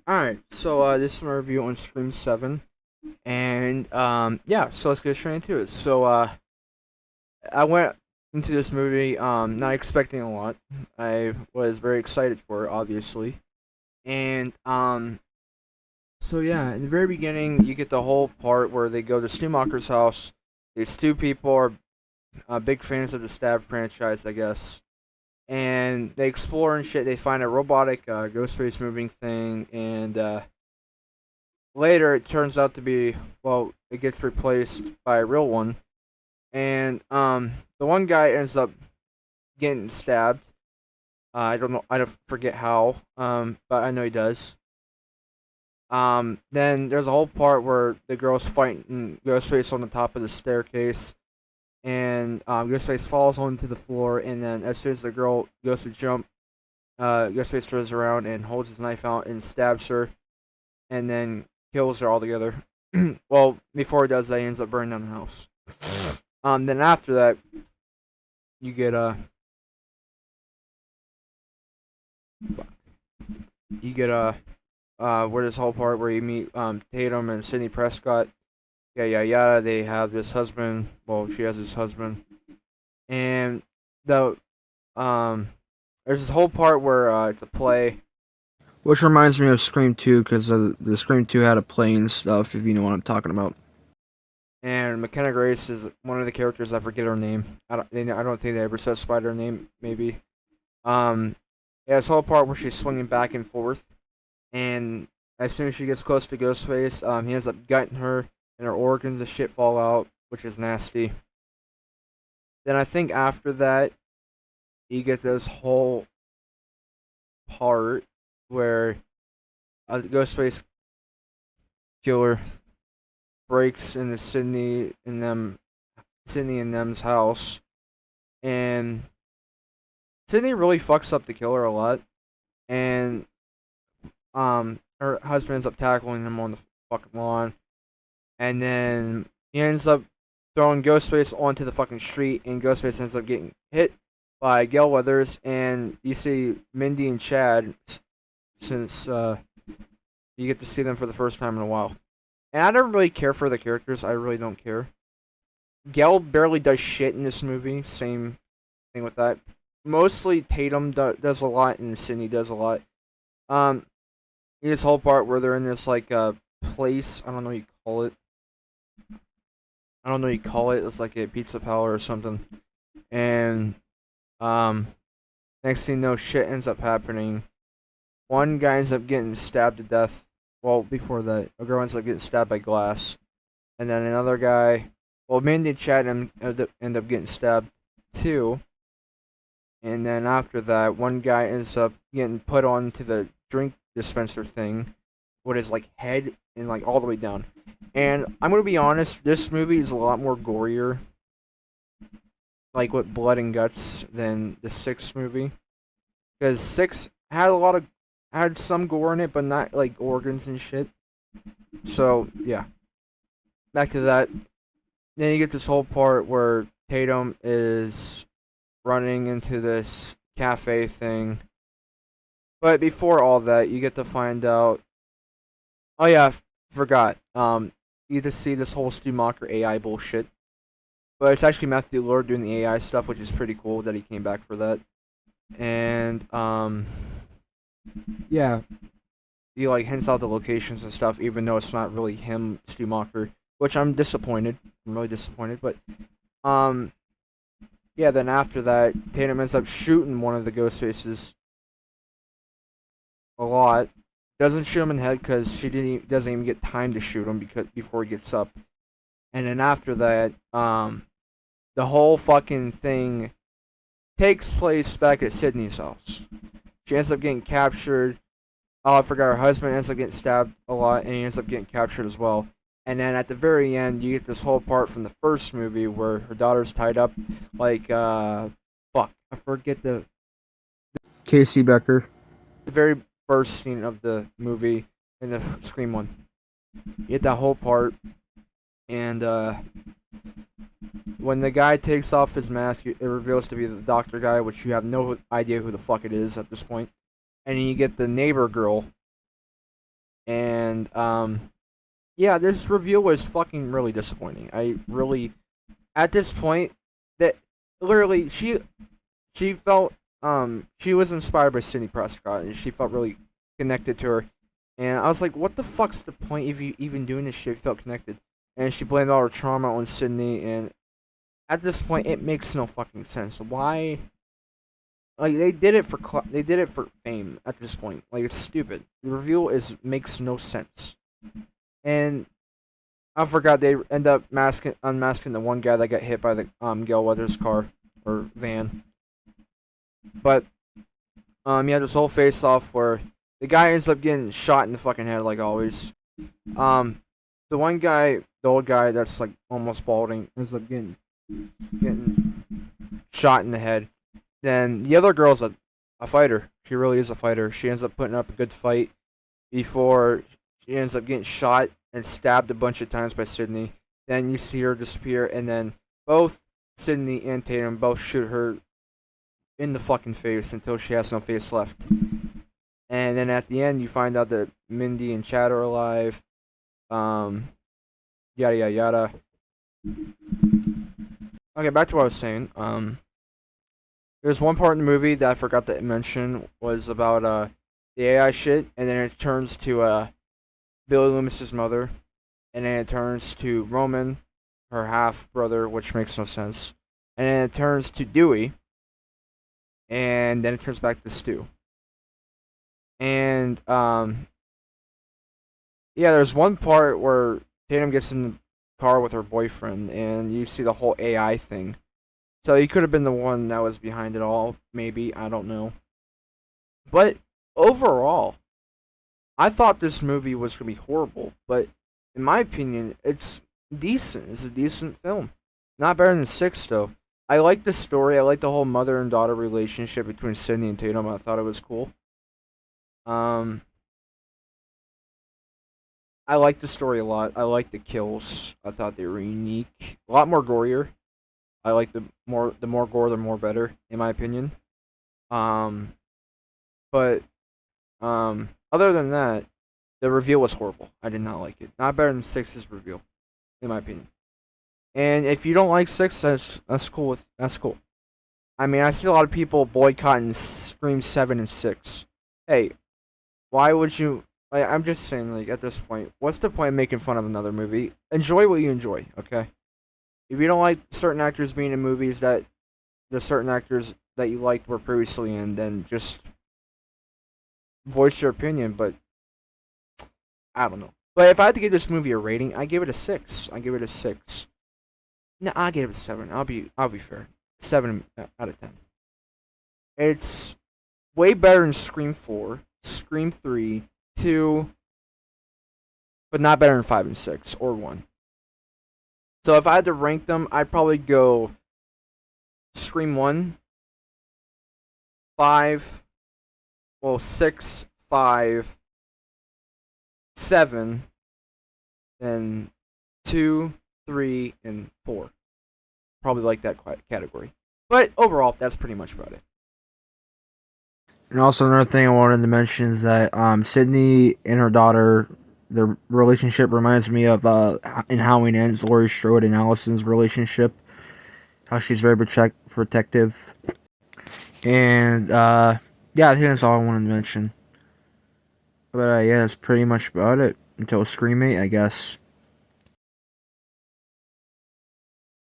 Alright, so this is my review on Scream 7. And yeah, so let's get straight into it. I went into this movie not expecting a lot. I was very excited for it, obviously. And so yeah, in the very beginning you get the whole part where they go to Stumacher's house. These two people are big fans of the Stab franchise, I guess. And they explore and shit. They find a robotic Ghostface moving thing, and later it turns out to be, well, it gets replaced by a real one, and the one guy ends up getting stabbed. I don't know, I don't forget how, but I know he does. Then there's a whole part where the girl's fighting Ghostface on the top of the staircase, and Ghostface falls onto the floor, and then as soon as the girl goes to jump, Ghostface turns around and holds his knife out and stabs her, and then kills her altogether. Well, before he does that, he ends up burning down the house. Then after that, you get you get where this whole part where you meet Tatum and Sidney Prescott. Yeah, yeah, yeah. They have this husband. Well, she has this husband, and the um, there's this whole part where it's a play, which reminds me of Scream 2 because the Scream 2 had a play and stuff. If you know what I'm talking about. And McKenna Grace is one of the characters. I forget her name. I don't think they ever specified her name. Maybe. Um, yeah, this whole part where she's swinging back and forth, and as soon as she gets close to Ghostface, he ends up gutting her, and her organs and shit fall out, which is nasty. Then I think after that, you get this whole part where a Ghostface killer breaks into Sydney and them's house, and Sydney really fucks up the killer a lot, and her husband ends up tackling him on the fucking lawn, and then he ends up throwing Ghostface onto the fucking street, and Ghostface ends up getting hit by Gail Weathers, and you see Mindy and Chad, since you get to see them for the first time in a while. And I don't really care for the characters. I really don't care. Gail barely does shit in this movie. Same thing with that. Mostly Tatum does a lot, and Sydney does a lot. Um, in this whole part where they're in this like place. I don't know what you call it. I don't know what you call it. It's like a pizza parlor or something. And um, next thing you know, shit ends up happening. One guy ends up getting stabbed to death. Well, before that, a girl ends up getting stabbed by glass, and then another guy. Well, Mandy and Chad end up getting stabbed too. And then after that, one guy ends up getting put onto the drink dispenser thing with his like head and like all the way down. And I'm gonna be honest, this movie is a lot more gorier, like with blood and guts, than the sixth movie. Because six had some gore in it, but not like organs and shit. So yeah, back to that. Then you get this whole part where Tatum is running into this cafe thing. But before all that, you get to find out. Oh yeah, forgot. You just see this whole Stu Mocker AI bullshit. But it's actually Matthew Lord doing the AI stuff, which is pretty cool that he came back for that. And yeah, he like hints out the locations and stuff, even though it's not really him, Stu Mocker. Which I'm disappointed. I'm really disappointed. But um, yeah. Then after that, Tatum ends up shooting one of the ghost faces a lot. Doesn't shoot him in the head because doesn't even get time to shoot him because before he gets up. And then after that, the whole fucking thing takes place back at Sydney's house. She ends up getting captured. Oh, I forgot her husband ends up getting stabbed a lot, and he ends up getting captured as well. And then at the very end, you get this whole part from the first movie where her daughter's tied up, like fuck, I forget the Casey Becker. The very first scene of the movie in the Scream one. You get that whole part, and when the guy takes off his mask, it reveals to be the doctor guy, which you have no idea who the fuck it is at this point. And then you get the neighbor girl, And yeah, this reveal was fucking really disappointing. I really, at this point, that literally she felt she was inspired by Sidney Prescott, and she felt really connected to her. And I was like, what the fuck's the point of you even doing this shit? Felt connected, and she blamed all her trauma on Sydney. And at this point, it makes no fucking sense. Why? Like they did it for they did it for fame. At this point, like it's stupid. The reveal is makes no sense. And I forgot they end up unmasking the one guy that got hit by the Gale Weathers car or van. But yeah, this whole face off where the guy ends up getting shot in the fucking head like always. Um, the one guy, the old guy that's like almost balding, ends up getting shot in the head. Then the other girl's a fighter. She really is a fighter. She ends up putting up a good fight before she ends up getting shot and stabbed a bunch of times by Sydney. Then you see her disappear, and then both Sydney and Tatum both shoot her in the fucking face until she has no face left. And then at the end, you find out that Mindy and Chad are alive. Um, Yada yada yada. Okay, back to what I was saying. There's one part in the movie that I forgot to mention was about the AI shit, and then it turns to Billy Loomis's mother, and then it turns to Roman, her half brother, which makes no sense, and then it turns to Dewey, and then it turns back to Stu. And yeah, there's one part where Tatum gets in the car with her boyfriend, and you see the whole AI thing. So he could have been the one that was behind it all, maybe, I don't know. But overall, I thought this movie was gonna be horrible, but in my opinion, it's decent. It's a decent film. Not better than Six though. I like the story. I like the whole mother and daughter relationship between Sydney and Tatum. I thought it was cool. Um, I like the story a lot. I like the kills. I thought they were unique. A lot more gorier. I like the more gore, the more better, in my opinion. Um, but other than that, the reveal was horrible. I did not like it. Not better than Six's reveal, in my opinion. And if you don't like Six, that's cool. That's cool. I mean, I see a lot of people boycotting Scream 7 and 6. Hey, why would you? Like, I'm just saying, like at this point, what's the point of making fun of another movie? Enjoy what you enjoy, okay? If you don't like certain actors being in movies that the certain actors that you liked were previously in, then just voice your opinion. But I don't know. But if I had to give this movie a rating, I give it a 6. I give it a 6. No, I give it a 7. I'll be fair. 7 out of 10. It's way better than Scream 4, Scream 3, 2, but not better than 5 and 6 or 1. So if I had to rank them, I'd probably go Scream 1, 5, well 6, 5, 7, then 2, 3, and 4. Probably like that category. But overall, that's pretty much about it. And also another thing I wanted to mention is that Sydney and her daughter, their relationship reminds me of in Halloween Ends, Laurie Strode and Allison's relationship. How she's very protective. And yeah, I think that's all I wanted to mention. But yeah, that's pretty much about it. Until Scream 8, I guess.